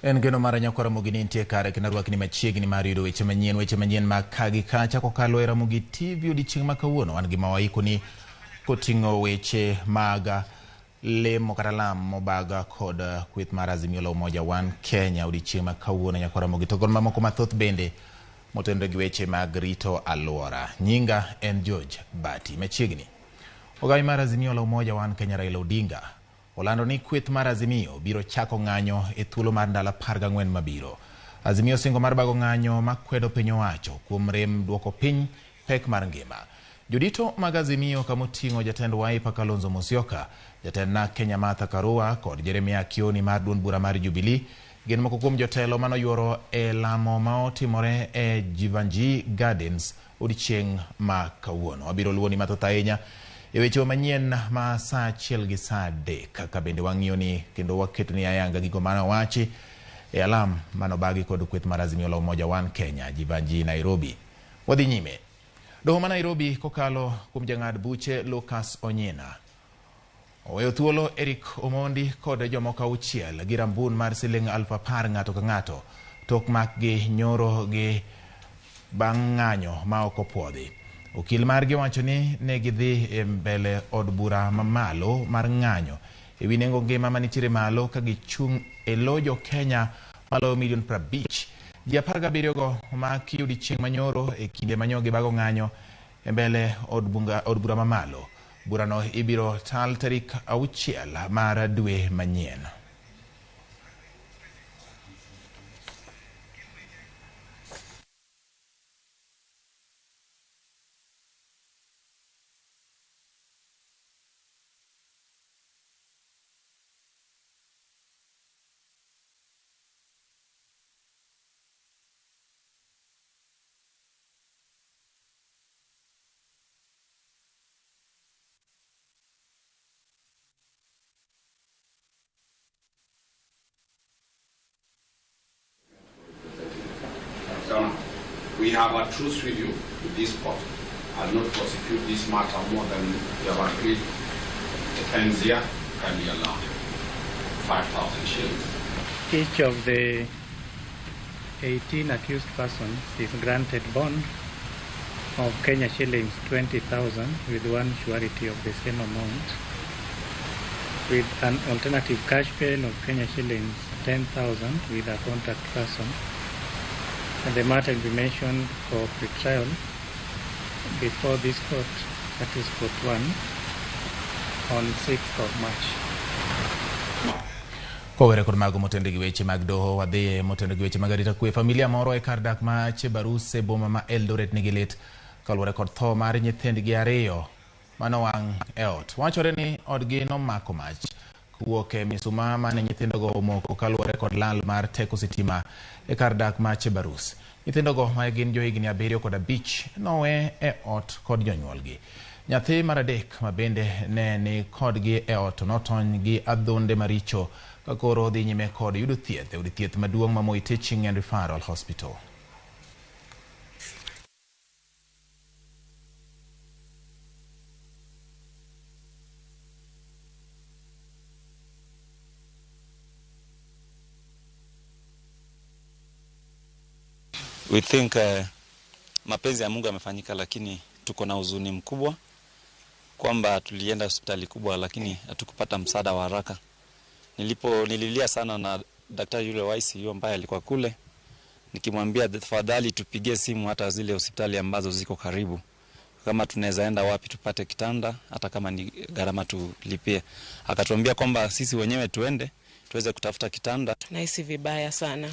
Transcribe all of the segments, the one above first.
En geno mar Ramogi nitie kare kendo rwakni machiegni mar yudo weche manyien mag kagi kacha kokalo e Ramogi TV odiechieng' ma kawuono. Wan gi mawaikoni koting'o weche mag lemo kata lamo baga kod kweth mar Azimio la Umoja One Kenya odiechieng' ma kawuono nyaka Ramogi to kod mamoko mathoth bende motenore gi weche mag rito alwora. Nyinga en George Bati. Machiegni ogawi mar Azimio la Umoja One Kenya Raila Odinga olando ni kweth mar Azimio biro chako ng'anyo e thuolo mar ndalo 14 mabiro. Azimio singo mar bago ng'anyo makwedo piny owacho kuom rem duoko piny pek mar ngima. Jodito mag Azimio kamoting'o jatend Wiper Kalonzo Musyoka, jatend NARC Kenya Martha Karua kod Jeremiah Kioni mar duond bura mar Jubilee gin moko kuom jotelo manoyuoro e lamo ma otimore e Jivanjee Gardens odiechieng' ma kawuono. Wabiro luoni mathoth ahinya e weche manyien ma saa 1 gi saa 3 kaka bende wang'iyo ni kendo waketo ni ayanga gigo mana wachi e alam manobagi kod kweth mar Azimio la Umoja One Kenya Jivanjee Nairobi. Wadhi nyime. Doho ma Nairobi kokalo kuom jang'ad buche Lucas Onyina oweyo thuolo Eric Omondi kod jomoko 6 gi rambun mar siling 10,000 ng'ato ka ng'ato tok makgi nyoro gi bang' ng'anyo ma ok opuodhi. Okil margi wacho ni ne gidhi e mbele od bura mamalo mar ng'anyo e wi nengo ngima manitiere malo ka gichung' e lojo Kenya malo milion 50. Ji 17 go omaki odiechieng' manyoro e kinde manyogi bago ng'anyo e mbele od bura mamalo. Burano ibiro tal tarik 6 mar dwe manyien. We have a truce with you with this court. I'll not prosecute this matter more than we have agreed. The fines here can be allowed 5,000 shillings. Each of the 18 accused persons is granted bond of Kenya shillings 20,000 with one surety of the same amount, with an alternative cash bail of Kenya shillings 10,000 with a contact person. And the matter will be mentioned for pre-trial before this court, that is court 1, on 6th of March. Kowere kod mago motende gi weche mag doho wadhi motende gi weche mag arita kwe. Familia moro e kar dak ma Chebarus e boma ma Eldoret nigi lit kaluwore kod tho mar nyithindgi 2 manowang' e ot. Wachore ni odgi nomako mach kuok e misuma mane nyithindogo omoko kaluwore kod lal mar teko sitima e kar dak ma Chebarus. Nyithindogo ma gin johigni 7 kod 5 nowe e ot kod jonyuolgi. Nyathi mar 3 ma bende ne ni kodgi e ot notony gi adhonde maricho ka koro dhi nyime kod yudo thieth e od thieth maduong' ma Moi Teaching and Referral Hospital. We think mapenzi ya Mungu yamefanyika, lakini tuko na huzuni mkubwa kwamba tulienda hospitali kubwa lakini hatukupata msaada wa haraka. Nililia sana na daktari yule wa ICU ambaye alikuwa kule, nikimwambia tafadhali tupigie simu hata zile hospitali ambazo ziko karibu, kama tunaweza enda wapi tupate kitanda, hata kama ni gharama tulipie. Akatuambia kwamba sisi wenyewe tuende tuweze kutafuta kitanda. Nahisi vibaya sana.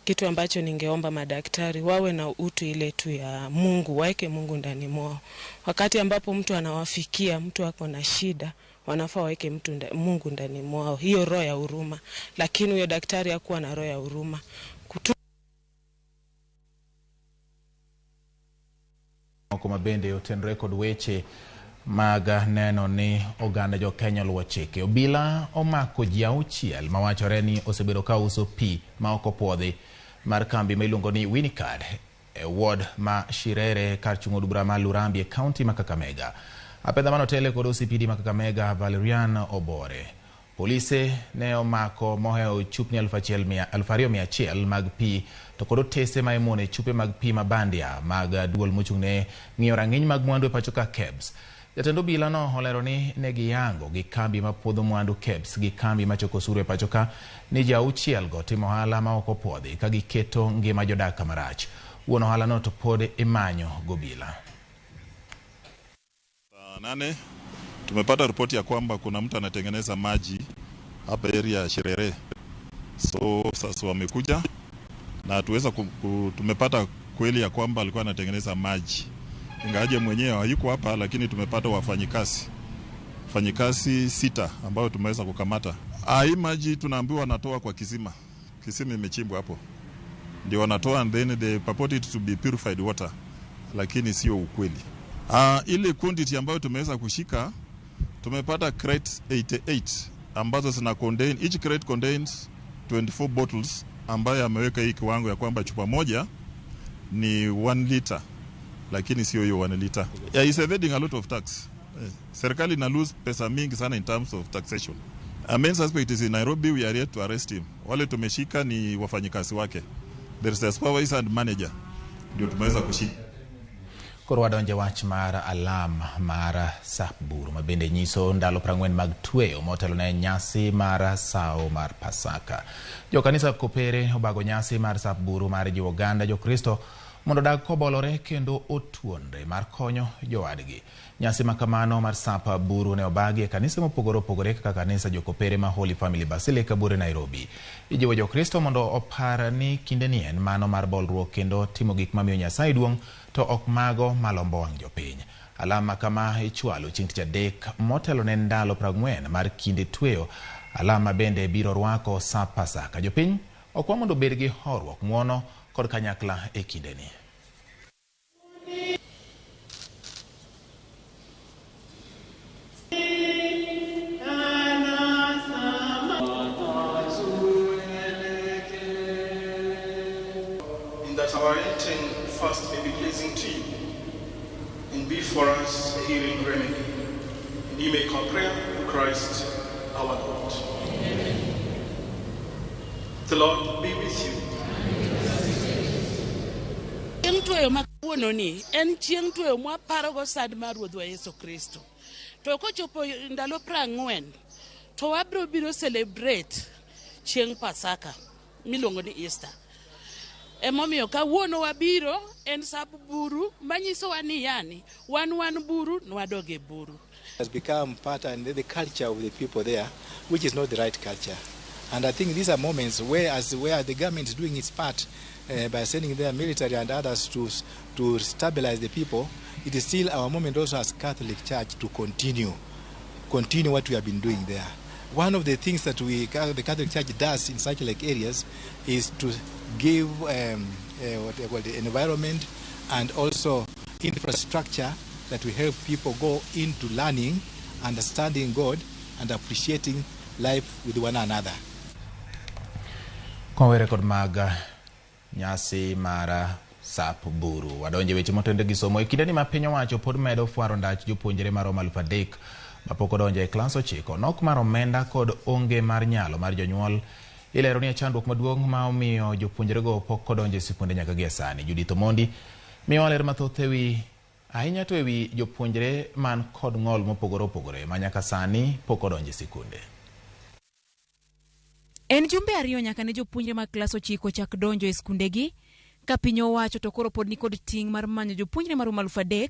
Kitu ambacho ningeomba madaktari wawe na utu ile tu ya Mungu, waeke Mungu ndani mwao. Wakati ambapo mtu anawafikia, mtu ako na shida, wanafaa waeke Mungu ndani mwao. Hiyo roho ya huruma. Lakini huyo daktari hakuwa na roho ya huruma. Kuma bende otenre kod weche mag neno ni oganda jo Kenya luwo chike. Obila omako ji 6 mawachore ni osebedo ka uso pi ma ok opuodhi mar kambi ma iluongo ni Winicard e ward ma Shirere kar chung' od bura ma Lurambi e kaunti ma Kakamega. Apedha manotele kod OCPD ma Kakamega Valerian Obore Polise ne omako moheo chupni 2,100 mag pi to kod otese ma imone chupe mag pi mabandia mag duol mochung'ne ng'iyo rang'iny mag mwandu e pachoka KEBS. Jatend obila no olero ni ne giyango gi kambi ma puodho mwandu KEBS gi kambi ma choko osuru e pachoka ni ji 6 go timo ohala ma ok opuodhi ka giketo ngima jodak kamarach. Wuon ohala no to pod imanyo gobila. Nane tumepata ripoti ya kwamba kuna mtu anatengeneza maji hapa area ya Shirere. So sasa wamekuja na tumepata kweli ya kwamba alikuwa anatengeneza maji. Ingawaje mwenyewe hayuko hapa, lakini tumepata wafanyikazi 6 ambao tumeweza kukamata. Hii maji tunaambiwa wanatoa kwa kisima. Kisima imechimbwa hapo. Ndio wanatoa and then they purport it to be purified water. Lakini sio ukweli. Ile quantity ambayo tumeweza kushika, tumepata crates 88 ambazo zina contain, each crate contains 24 bottles ambayo ameweka hii kiwango ya kwamba chupa moja ni 1 liter, lakini sio hiyo 1 liter. Yeah, is evading a lot of tax. Serikali ina lose pesa mingi sana in terms of taxation. A main suspect is in Nairobi. We are yet to arrest him. Wale tumeshika ni wafanyikazi wake. There is a supervisor and manager. Ndio tumeweza kushika. Koro wadonje wach mar alam mar Sapburu mabende nyiso ndalo 40 mag tweyo motelo ne nyasi mar sao mar Pasaka. Jo kanisa Kopere obago nyasi mar Sapburu mar ji Uganda jo Kristo mondo dag kobolore kendo otuonre mar konyo jowadgi. Nyasi makamano mar Sapburu ne obagi e kanisa mopogore kaka kanisa jo Kopere ma Holy Family Basilica Bure Nairobi. Ijiwo jo Kristo mondo opar ni kinde ni en mano mar bolruok kendo timo gik mamiyo Nyasaye duong' to ok mago malombo wang' jopiny. Alama kama ichwalo chieng' tich adek motelo ne ndalo 40 mar kinde tweyo. Alama bende biro rwako sa Pasaka. Jopiny okwa mondo bed gi horuok, ng'uono kod kanyakla e kinde ni. In that our intent first may be pleasing to you, and be for us a healing remedy. And you make our prayer through Christ our Lord. Amen. The Lord be with you. Chieng' makawuono ni en chieng' tweyo mwa parogo sad mar Ruodhwa Yesu Kristo. To kochopo ndalo 40 to wabiro biro celebrate chieng' Pasaka miluongo ni Easter. Emomiyo kawuono wabiro en Sapburu manyiso wani yani wan buru nwadoge buru. Has become part and the culture of the people there, which is not the right culture. And I think these are moments where the government is doing its part by sending their military and others to stabilize the people. It is still our moment also as Catholic Church to continue what we have been doing there. One of the things that the Catholic Church does in such like areas is to give what they call the environment and also infrastructure that will help people go into learning, understanding God, and appreciating life with one another. Konwere kod maga nyasi mara Sapburu. Wadonje weche motende gi somo. Kinde ni ma piny owacho pod medo fwaro ndach jopuonjre maromo 3,000 mapok odonjo e klas 9. Nok mar omenda kod onge mar nyalo mar jonyuol ilero ni chandruok maduong' ma omiyo jopuonjrego pok odonjo e sikunde nyaka gi sani. Judith Omondi miyo ler mathoth ewi ahinya to ewi jopuonjre man kod ng'ol mopogore ma nyaka sani pok odonjo e sikunde. En jumbe 2 nyaka ne jopuonjre mag klas 9 chak donjo e skundegi ka piny owacho to koro pod ni kod ting' mar manyo jopuonjre maromo 3,000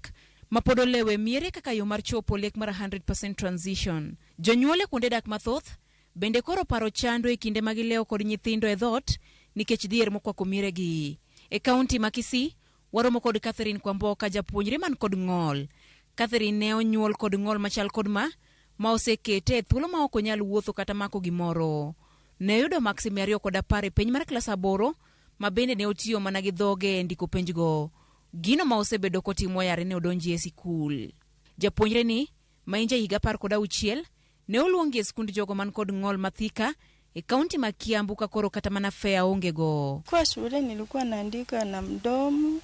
ma pod olewe miere kaka yo mar chopo lek mar 100% transition. Jonyuole kuonde dak mathoth bende koro paro chando e kinde magileo kod nyithindo e dhot nikech dhier mokwako miregi. E kaunti ma Kisii, waromo kod Catherine Kwamboka, japuonjre man kod ng'ol. Catherine ne onyuol kod ng'ol machal kod ma osekete e thuolo ma ok onyal wuotho kata mako gimoro. Ne yudo maksi 210 e piny mar klas 8 ma bende ne otiyo mana gi dhoge e ndiko penjgo. Gino ma osebedo kotimo yare ne odonji e sikul. Japuonjre ni ma inja higa 16 ne oluongi e skund jogo man kod ng'ol Mathika e kaunti ma Kiambu ka koro kata mana fea onge go. Kwa shule nilikuwa naandika na mdomo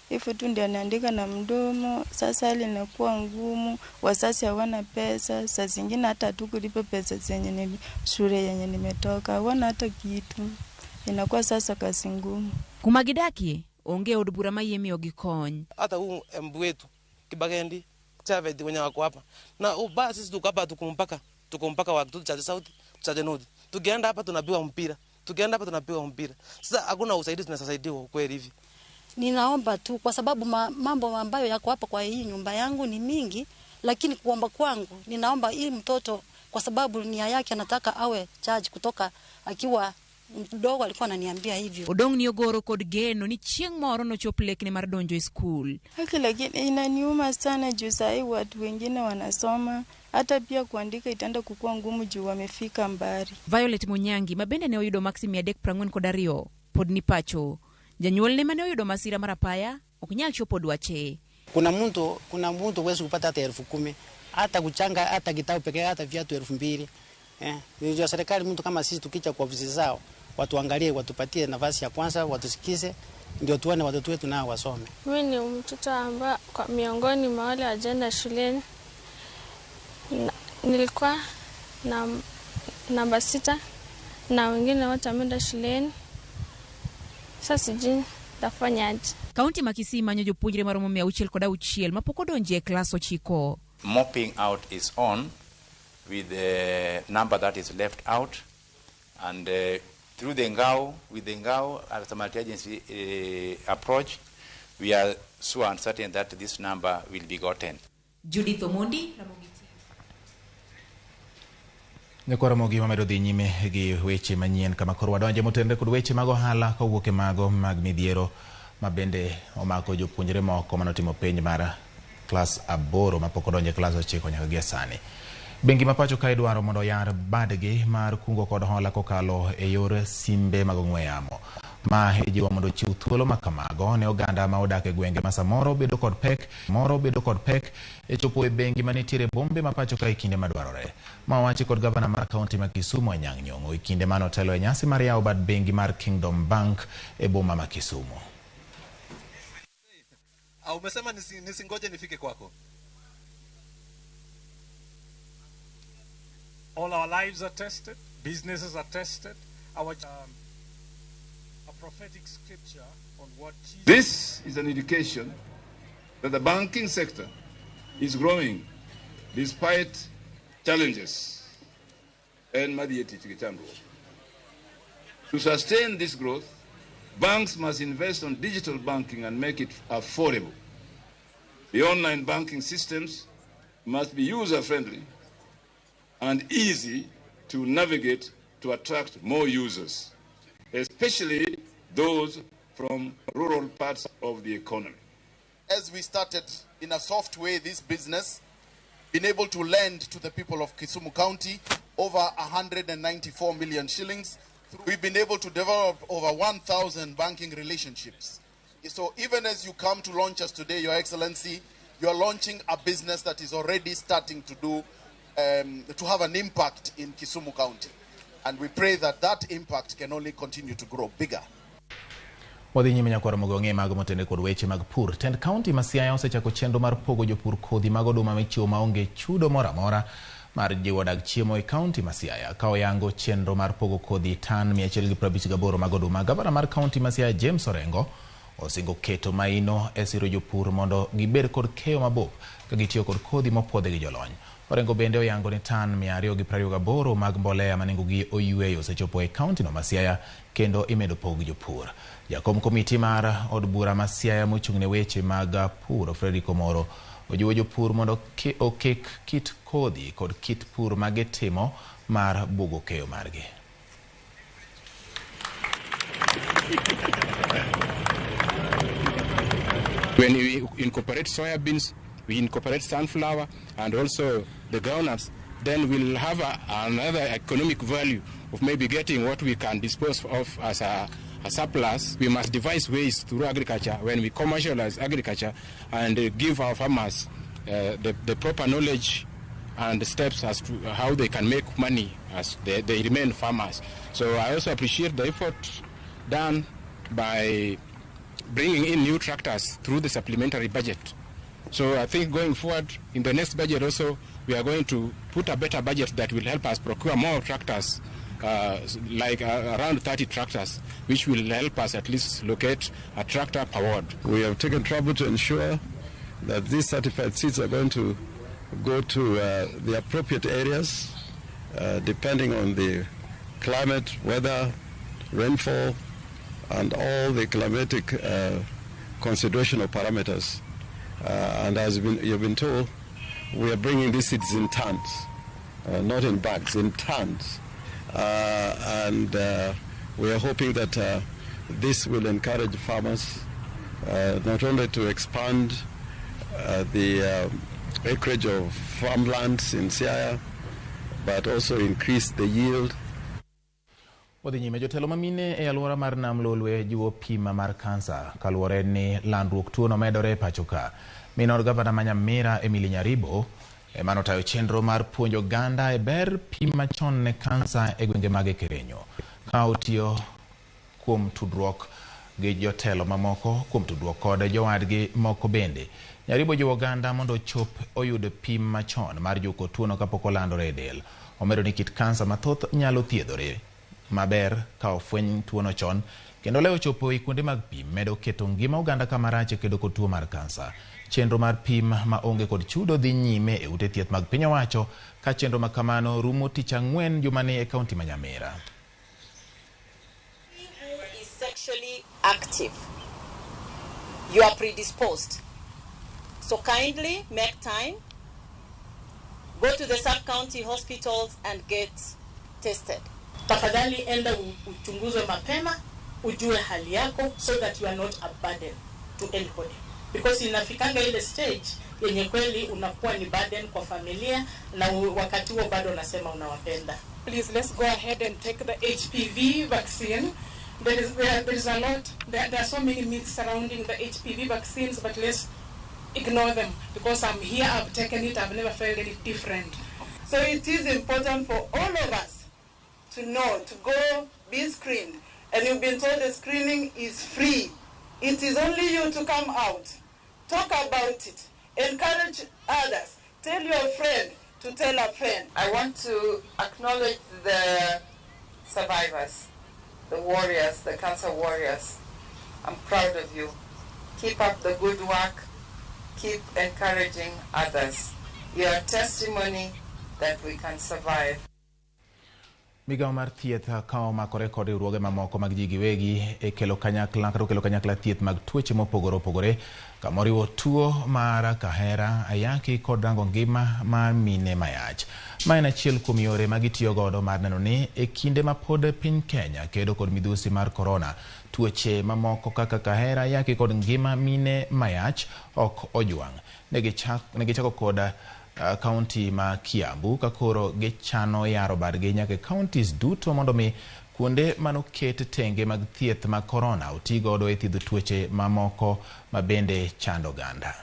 hivyo tu ndio anaandika na mdomo. Sasa hali inakuwa ngumu, wazazi hawana pesa, saa zingine hata hatukulipa pesa zenye shule yenye nimetoka, hawana hata kitu. Inakuwa sasa kazi ngumu. Kumagidaki onge od bura mayemi ogikony. Hata huu mbu wetu Kibagendi Chavedi wenye wako hapa na basi sisi tuko hapa tukumpaka watu cha sauti cha nodi, tukienda hapa tunapiwa mpira. Sasa hakuna usaidizi tunasaidiwa kweli hivi. Ninaomba tu kwa sababu mambo ambayo yako hapa kwa hii nyumba yangu ni mingi, lakini kuomba kwangu ninaomba hii mtoto, kwa sababu nia yake anataka awe judge kutoka akiwa mdogo, alikuwa ananiambia hivyo. Odong ni ogoro kod geno ni chieng moro no choplek ni mar donjo e school. Lakini inaniuma sana juu sahi watu wengine wanasoma, hata pia kuandika itaenda kukua ngumu juu wamefika mbali. Violet Munyangi mabende ne oyudo maximi adek prangwen kod ariyo pod ni pacho. Janyuol ne mane oyudo masira marapaya oknyal chopo dwache. Kuna mtu wewe kupata hata 10,000, hata kuchanga, hata kitabu pekee, hata viatu 2,000. Ndio serikali, mtu kama sisi tukicha kwa ofisi zao, watuangalie, watupatie nafasi ya kwanza, watusikize, ndio tuone watoto wetu nao wasome. Mimi ni mtoto ambaye kwa miongoni mwa wale wajenda shuleni nilikuwa na namba 6 na wengine wote wameenda shuleni. Sasa sijui tafanyaje. Kaunti ma Kisii manyo jopuonjre maromo 606 mapok odonje e klas 9. Mopping out is on with the number that is left out, and through the Ngao, with the Ngao as a multi-agency approach, we are so uncertain that this number will be gotten. Judith Omondi, Ramogi. Nyako Ramogi mamedo dhi nyime gi weche manyien kama koro wadonje motende kod weche mag ohala kowuok e mago mag midhiero mabende omako jopuonjre moko manotimo penj mar klas 8 mapok odonje klas 9 nyaka gi sani. Bengi mapacho ka idwaro mondo yar badgi mar kungo kod hola kokalo e yor simbe mag ong'we yamo. Ma ijiwo mondo chiw thuolo makamago ne oganda ma odak e gwenge ma samoro bedo kod pek e chopo e bengi manitiere bombe mapacho ka ikinde madwarore. Ma wachi kod gavana mar kaunti ma Kisumu Anyang' Nyong'o ikinde manotelo e nyasi mar yawo bad bengi mar Kingdom Bank e boma ma Kisumu. Umesema nisingoje nifike kwako. All our lives are tested, businesses are tested. Our a prophetic scripture on what Jesus... This is an indication that the banking sector is growing despite challenges. To sustain this growth, banks must invest on digital banking and make it affordable. The online banking systems must be user-friendly and easy to navigate to attract more users, especially those from rural parts of the economy. As we started in a soft way this business, been able to lend to the people of Kisumu County over 194 million shillings. We've been able to develop over 1,000 banking relationships. So even as you come to launch us today, Your Excellency, you are launching a business that is already starting to do to have an impact in Kisumu County. And we pray that that impact can only continue to grow bigger. Wadhi nyime nyako Ramogi ng'e mago motende kod weche mag pur. Tend kaunti ma Siaya osechako chenro mar pogo jopur kodhi mag oduma michiwo maonge chudo moro amora mar jiwo dag chiemo e kaunti ma Siaya. Ka oyango chenro mar pogo kodhi tan 158 mag oduma, gavana mar kaunti ma Siaya James Orengo osingo keto maino e siro jopur mondo gibed kod keyo mabup ka gitiyo kod kodhi mopuodhi gi jolony. Orengo bende oyango ni tan 228 mag mbolea manengogi oyweyo osechopo e kaunti no ma Siaya kendo imedo pogo jopur. Jakom komiti mar od bura ma Siaya mochung'ne weche mag pur Fredrick Omoro ojiwo jopur mondo okik kit kodhi kod kit pur magitimo mar bugo keyo margi. When we incorporate soybeans, we incorporate sunflower and also the groundnuts, then we'll have another economic value of maybe getting what we can dispose of as a surplus. We must devise ways through agriculture when we commercialize agriculture and give our farmers the proper knowledge and the steps as to how they can make money as they remain farmers. So I also appreciate the effort done by bringing in new tractors through the supplementary budget. So I think going forward in the next budget also, we are going to put a better budget that will help us procure more tractors, around 30 tractors, which will help us at least locate a tractor per ward. We have taken trouble to ensure that these certified seeds are going to go to the appropriate areas, depending on the climate, weather, rainfall, and all the climatic considerational parameters. And as you've been told, we are bringing these seeds in tons, not in bags, in tons. And we are hoping that this will encourage farmers not only to expand the acreage of farmlands in Siaya, but also increase the yield. Wadhi nyime jotelo mamine e alwora mar Nam Lolwe jiwo pima mar kansa kaluwore ni landruok tuono medore pacho ka. Minor gavana ma Nyamira Emily Nyaribo emano tayo chenro mar puonjo oganda e ber pim machon ne kansa e gwenge mag Kerenyo. Ka otiyo kuom tudruok gi jotelo mamoko, kuom tudruok kod jowadgi moko bende. Nyaribo jiwo oganda mondo chop oyud pim machon mar juko tuono kapok olandore e del. Omedo ni kit kansa mathoth nyalo thiedhore maber ka ofweny tuono chon, kendo lewo chopo i kuonde mag pim medo keto ngima oganda kama rach e kedo kod tuo mar kansa. Chenro mar pim ma onge kod chudo dhi nyime e ute thieth mag piny owacho, ka chenro ma kamano rumo tich ang'wen jumani e kaunti ma Nyamira. Who is sexually active, you are predisposed. So kindly make time, go to the sub-county hospitals and get tested. Tafadhali enda uchunguzwe mapema, ujue hali yako, so that you are not a burden to anybody. Because inafikanga ile stage yenye kweli unakuwa ni burden kwa familia na wakati huo bado unasema unawapenda. Please, let's go ahead and take the HPV vaccine. There is a lot, there are so many myths surrounding the HPV vaccines, but let's ignore them, because I'm here, I've taken it, I've never felt any different. So it is important for all of us to know, to go be screened. And you've been told the screening is free. It is only you to come out. Talk about it. Encourage others. Tell your friend to tell a friend. I want to acknowledge the survivors, the warriors, the cancer warriors. I'm proud of you. Keep up the good work. Keep encouraging others. Your testimony that we can survive. Migao mar thieth ka omakore kod riwruoge mamoko mag ji giwegi e kelo kanyakla thieth mag tuoche mopogore opogore kamoriwo tuo mar kahera, ayaki kod rango ngima mar mine mayach. Ma en achiel kuom yore ma gitiyo godo mar neno ni e kinde ma pod piny Kenya kedo kod midhusi mar korona, tuoche mamoko kaka kahera, ayaki kod ngima mine mayach ok ojwang'. Negichako kod kaunti ma Kiambu ka koro gichano yaro badgi nyaka counties duto mondo mi kuonde manoket tenge mag thieth mag korona oti godo e thiedho tuoche mamoko ma bende chando oganda.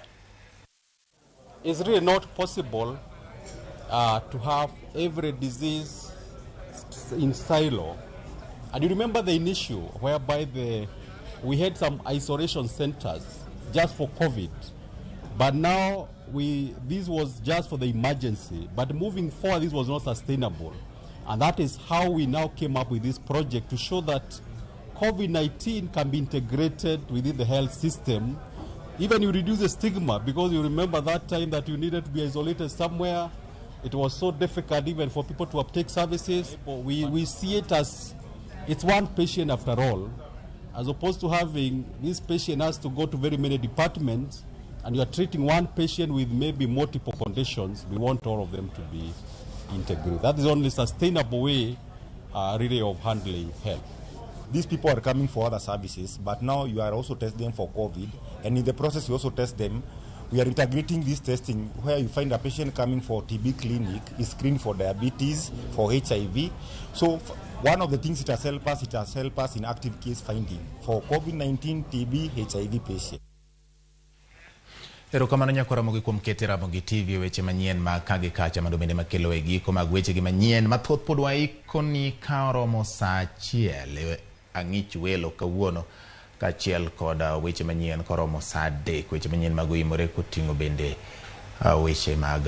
It's really not possible to have every disease in silo. And you remember the initial whereby we had some isolation centers just for COVID. But now this was just for the emergency. But moving forward, this was not sustainable. And that is how we now came up with this project to show that COVID-19 can be integrated within the health system. Even you reduce the stigma, because you remember that time that you needed to be isolated somewhere. It was so difficult even for people to uptake services. We see it as it's one patient after all, as opposed to having this patient has to go to very many departments, and you are treating one patient with maybe multiple conditions. We want all of them to be integrated. That is the only sustainable way really of handling health. These people are coming for other services, but now you are also testing them for COVID, and in the process you also test them. We are integrating this testing where you find a patient coming for TB clinic is screened for diabetes, for HIV. So one of the things it has helped us in active case finding for COVID-19, TB, HIV patients. Erokamano nyako Ramogi kuom kete Ramogi TV weche manyien ma kagi kacha mando bende makelo e giko mag weche gi manyien mathoth pod waiko ni ka oromo saa 1 ang'ich welo kawuono kachiel kod weche manyien koromo saa 3 weche manyien mag imore koting'o bende weche mag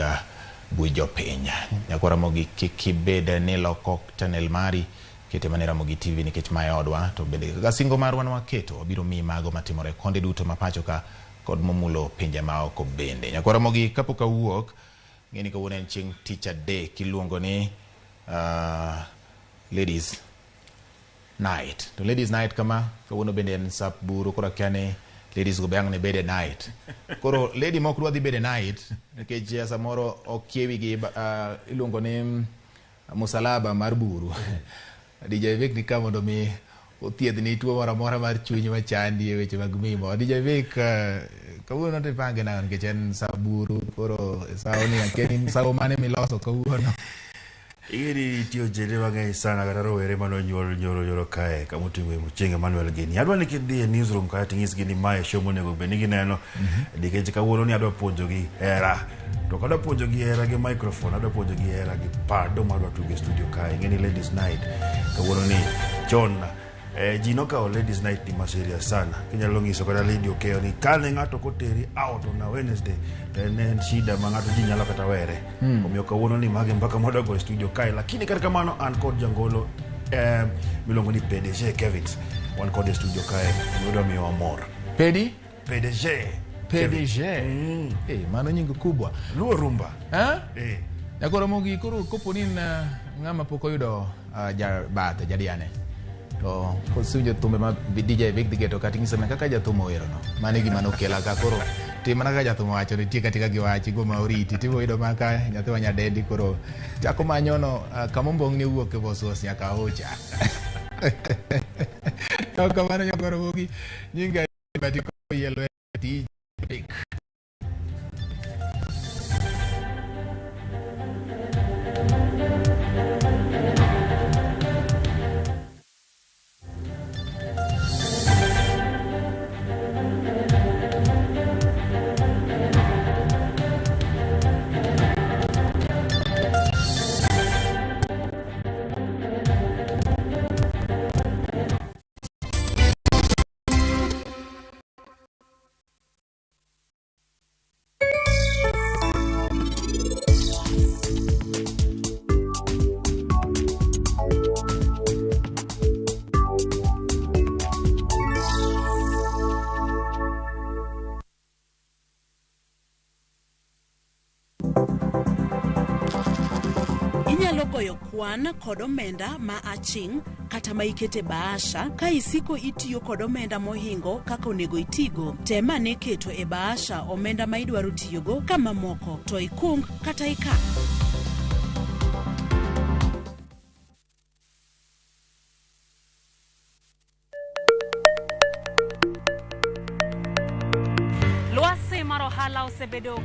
bujo piny. Nyakora Ramogi kikibed ni loko channel mari kete mane Ramogi TV nikech mae odwa to bende kaka singo marwa waketo obiro mi mago matimore konde duto mapacho ka kod momulo pinje maoko bende. Nyakora Ramogi kapok awuok ngeni kawuono en chieng' tich adek iluongo ni Ladies Night. To Ladies Night kama kawuono bende en sap buru kora kiane ladies go bang ne bede night. Koro lady mok dwa dhi bede night nikech samoro okiewi gi iluongo ni musalaba mar buru. DJ Vic ni kama ndo mi othiedhni tuo moro amora mar chuny machandi e weche mag mimo. DJ Vic kawuono te pange na nikech en saburu koro saoni akeni sao mane miloso kawuono. Igeni tiyo jede mang'eny sana kata rowere mano nyoro kae kamoting'o Muchenga Manuel Gini. Adwa ni kidhi e newsroom kaya ting'isgi ni mae show monego bed ni gineno nikech kawuono ni adwa puonjogi hera. To kadwa puonjogi hera gi microphone, adwa puonjogi hera gi pado madwa tuge studio kae. Ngeni Ladies Night kawuono ni chon ji nokao Ladies Night ni serious sana. Kinyalo ng'iso kata lady okeo ni kane ng'ato koteri out on a Wednesday en shida ma ng'ato ji nyalo kata were. Omiyo kawuono ni mage mpaka moda go studio kae, lakini kata kamano an kod jangolo milongo ni PDG Kevin wan kod studio kae yudo miyo amor. PDG mano nyingo kubwa luo rumba Nyakora Ramogi koro koponi na ng'ama pok oyudo bath jadiane to kosunjo thumbe ma DJ Vic digeto kata ng'isana kaka jathumo wero no mane gima nokela ka koro timana ka jathumo wacho ni tika gi wachi go ma oriti timo yudo maka nyathi wa nyadendi koro chako manyono kamombong ni wuok e bosos nyaka ocha. To kamano Nyakora Ramogi nyinga batiko yelo DJ Vic. Inyalo goyo kwan kod omenda ma aching' kata ma ikete bahasha ka isiko itiyo kod omenda mohingo kaka onego itigo. Tema ne keto e bahasha omenda ma idwaro tiyogo kama moko to ikung kata ikan. Luasi mar ohala osebedo